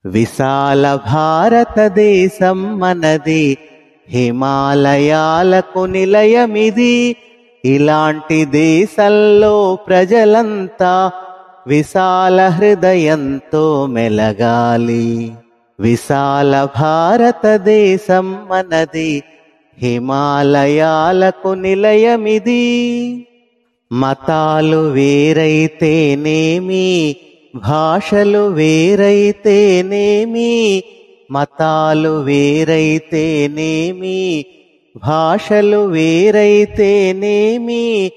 విశాల భారతదేశం మనది, హిమాలయాలకు నిలయమిది. ఇలాంటి దేశంలో ప్రజలంతా విశాల హృదయంతో మెలగాలి. విశాల భారతదేశం మనది, హిమాలయాలకు నిలయమిది. మతాలు వేరైతేనేమి, భాషలు వేరైతేనేమి, మతాలు వేరైతేనేమి, భాషలు వేరైతేనేమి,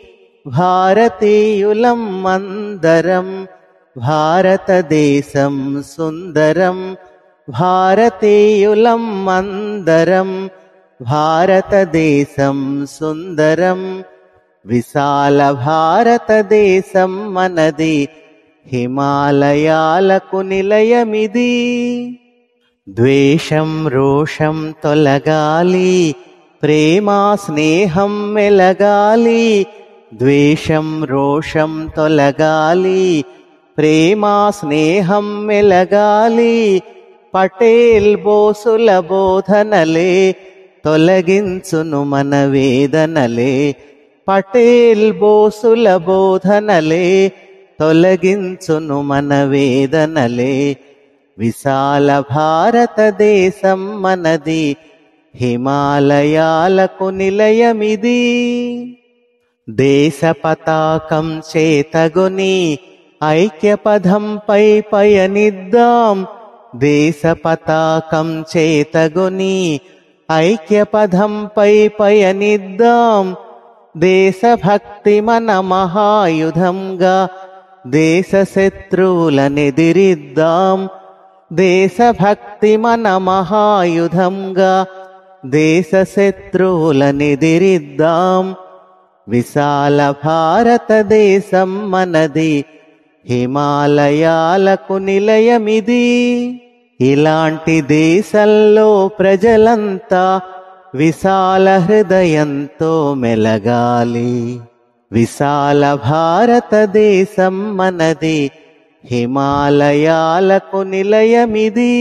భారతీయులం అందరం, భారతదేశం సుందరం. భారతీయులం అందరం, భారతదేశం సుందరం. విశాల భారతదేశం మనది, హిమాలయాలకు నిలయమిది. ద్వేషం రోషం తొలగాలి, ప్రేమ స్నేహం మెలగాలి. ద్వేషం రోషం తొలగాలి, ప్రేమ స్నేహం మెలగాలి. పటేల్ బోసుల బోధనలే తొలగించును మన వేదనలే. పటేల్ బోసుల బోధనలే తొలగించును మన వేదనలే. విశాల భారతదేశం మనది, హిమాలయాలకు నిలయమిది. దేశ పతాకం చేతగొని ఐక్యపథంపై పయనిద్దాం. దేశ పతాకం చేతగొని ఐక్యపథంపై పయనిద్దాం. దేశభక్తి మన మహాయుధంగా దేశ శత్రువులనెదిరిద్దాం. దేశభక్తి మన మహాయుధంగా దేశ శత్రువులనెదిరిద్దాం. విశాల భారతదేశం మనది, హిమాలయాలకు నిలయమిది. ఇలాంటి దేశంలో ప్రజలంతా విశాల హృదయంతో మెలగాలి. విశాల భారతదేశం మనది, హిమాలయాలకు నిలయమిది.